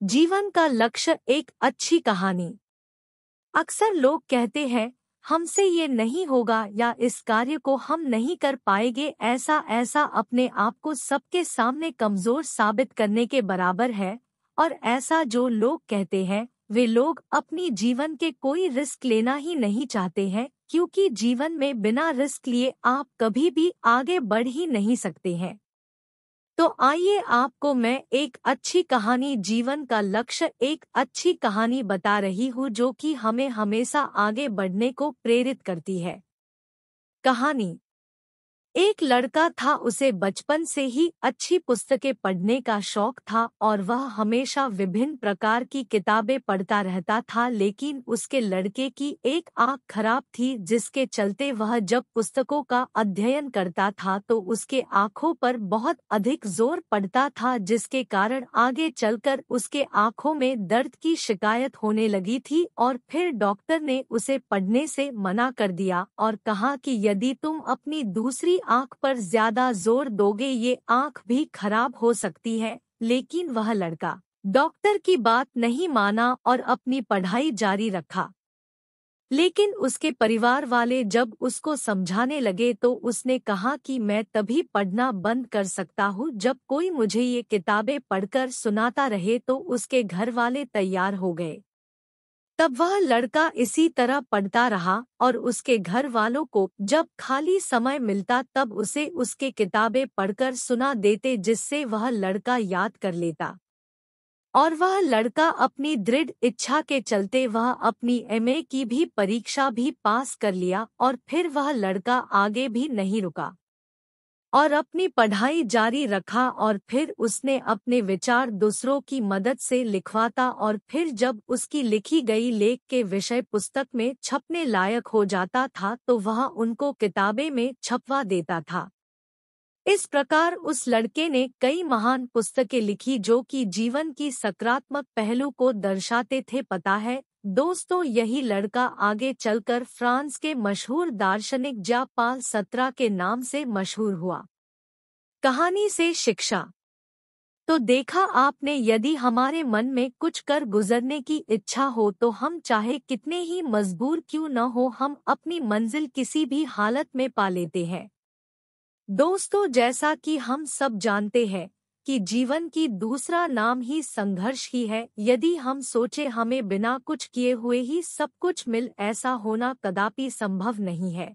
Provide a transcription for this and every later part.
जीवन का लक्ष्य एक अच्छी कहानी। अक्सर लोग कहते हैं हमसे ये नहीं होगा या इस कार्य को हम नहीं कर पाएंगे। ऐसा ऐसा अपने आप को सबके सामने कमजोर साबित करने के बराबर है। और ऐसा जो लोग कहते हैं वे लोग अपनी जीवन के कोई रिस्क लेना ही नहीं चाहते हैं, क्योंकि जीवन में बिना रिस्क लिए आप कभी भी आगे बढ़ ही नहीं सकते हैं। तो आइए आपको मैं एक अच्छी कहानी, जीवन का लक्ष्य एक अच्छी कहानी बता रही हूँ जो कि हमें हमेशा आगे बढ़ने को प्रेरित करती है। कहानी। एक लड़का था, उसे बचपन से ही अच्छी पुस्तकें पढ़ने का शौक था और वह हमेशा विभिन्न प्रकार की किताबें पढ़ता रहता था। लेकिन उसके लड़के की एक आँख खराब थी, जिसके चलते वह जब पुस्तकों का अध्ययन करता था तो उसके आँखों पर बहुत अधिक जोर पड़ता था, जिसके कारण आगे चलकर उसके आँखों में दर्द की शिकायत होने लगी थी। और फिर डॉक्टर ने उसे पढ़ने से मना कर दिया और कहा कि यदि तुम अपनी दूसरी आँख पर ज्यादा जोर दोगे ये आँख भी खराब हो सकती है। लेकिन वह लड़का डॉक्टर की बात नहीं माना और अपनी पढ़ाई जारी रखा। लेकिन उसके परिवार वाले जब उसको समझाने लगे तो उसने कहा कि मैं तभी पढ़ना बंद कर सकता हूँ जब कोई मुझे ये किताबें पढ़कर सुनाता रहे। तो उसके घर वाले तैयार हो गए। तब वह लड़का इसी तरह पढ़ता रहा और उसके घर वालों को जब खाली समय मिलता तब उसे उसके किताबें पढ़कर सुना देते, जिससे वह लड़का याद कर लेता। और वह लड़का अपनी दृढ़ इच्छा के चलते वह अपनी एमए की भी परीक्षा भी पास कर लिया और फिर वह लड़का आगे भी नहीं रुका और अपनी पढ़ाई जारी रखा। और फिर उसने अपने विचार दूसरों की मदद से लिखवाता और फिर जब उसकी लिखी गई लेख के विषय पुस्तक में छपने लायक हो जाता था तो वह उनको किताबें में छपवा देता था। इस प्रकार उस लड़के ने कई महान पुस्तकें लिखी जो कि जीवन की सकारात्मक पहलू को दर्शाते थे। पता है दोस्तों, यही लड़का आगे चलकर फ्रांस के मशहूर दार्शनिक जॉन पॉल सार्त्रे के नाम से मशहूर हुआ। कहानी से शिक्षा। तो देखा आपने, यदि हमारे मन में कुछ कर गुजरने की इच्छा हो तो हम चाहे कितने ही मजबूर क्यों न हो, हम अपनी मंजिल किसी भी हालत में पा लेते हैं। दोस्तों, जैसा कि हम सब जानते हैं कि जीवन की दूसरा नाम ही संघर्ष ही है। यदि हम सोचे हमें बिना कुछ किए हुए ही सब कुछ मिल, ऐसा होना कदापि संभव नहीं है।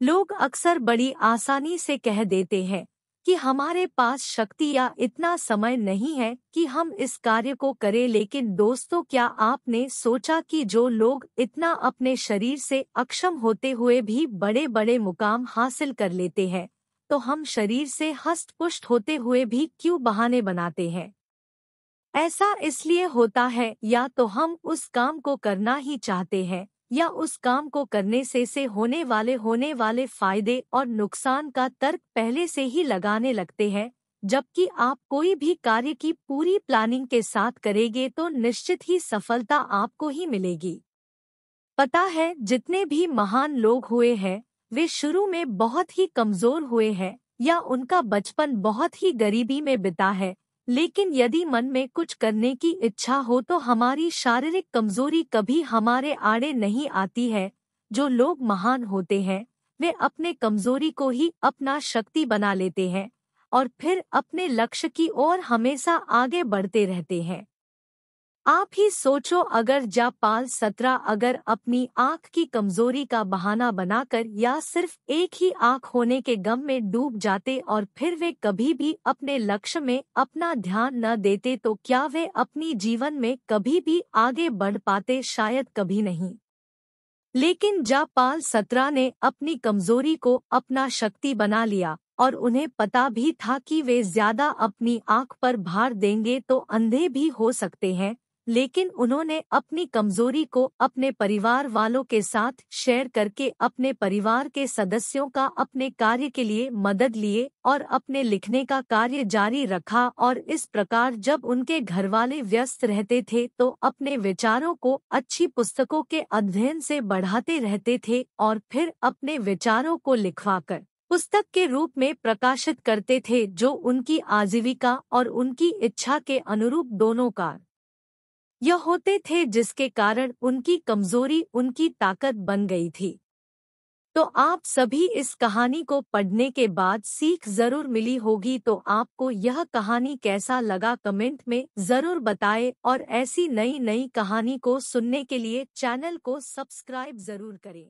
लोग अक्सर बड़ी आसानी से कह देते हैं कि हमारे पास शक्ति या इतना समय नहीं है कि हम इस कार्य को करें। लेकिन दोस्तों, क्या आपने सोचा कि जो लोग इतना अपने शरीर से अक्षम होते हुए भी बड़े बड़े मुकाम हासिल कर लेते हैं, तो हम शरीर से हष्ट-पुष्ट होते हुए भी क्यों बहाने बनाते हैं? ऐसा इसलिए होता है या तो हम उस काम को करना ही चाहते हैं या उस काम को करने से होने वाले फायदे और नुकसान का तर्क पहले से ही लगाने लगते हैं। जबकि आप कोई भी कार्य की पूरी प्लानिंग के साथ करेंगे तो निश्चित ही सफलता आपको ही मिलेगी। पता है, जितने भी महान लोग हुए हैं वे शुरू में बहुत ही कमजोर हुए हैं या उनका बचपन बहुत ही गरीबी में बिता है। लेकिन यदि मन में कुछ करने की इच्छा हो तो हमारी शारीरिक कमजोरी कभी हमारे आड़े नहीं आती है। जो लोग महान होते हैं वे अपने कमजोरी को ही अपना शक्ति बना लेते हैं और फिर अपने लक्ष्य की ओर हमेशा आगे बढ़ते रहते हैं। आप ही सोचो, अगर जॉन पॉल सार्त्रे अगर अपनी आँख की कमजोरी का बहाना बनाकर या सिर्फ एक ही आँख होने के गम में डूब जाते और फिर वे कभी भी अपने लक्ष्य में अपना ध्यान न देते, तो क्या वे अपनी जीवन में कभी भी आगे बढ़ पाते? शायद कभी नहीं। लेकिन जॉन पॉल सार्त्रे ने अपनी कमजोरी को अपना शक्ति बना लिया और उन्हें पता भी था कि वे ज्यादा अपनी आँख पर भार देंगे तो अंधे भी हो सकते हैं। लेकिन उन्होंने अपनी कमजोरी को अपने परिवार वालों के साथ शेयर करके अपने परिवार के सदस्यों का अपने कार्य के लिए मदद लिए और अपने लिखने का कार्य जारी रखा। और इस प्रकार जब उनके घरवाले व्यस्त रहते थे तो अपने विचारों को अच्छी पुस्तकों के अध्ययन से बढ़ाते रहते थे और फिर अपने विचारों को लिखवाकर पुस्तक के रूप में प्रकाशित करते थे, जो उनकी आजीविका और उनकी इच्छा के अनुरूप दोनों का यह होते थे, जिसके कारण उनकी कमजोरी उनकी ताकत बन गई थी। तो आप सभी इस कहानी को पढ़ने के बाद सीख जरूर मिली होगी। तो आपको यह कहानी कैसा लगा कमेंट में जरूर बताएं, और ऐसी नई नई कहानी को सुनने के लिए चैनल को सब्सक्राइब जरूर करें।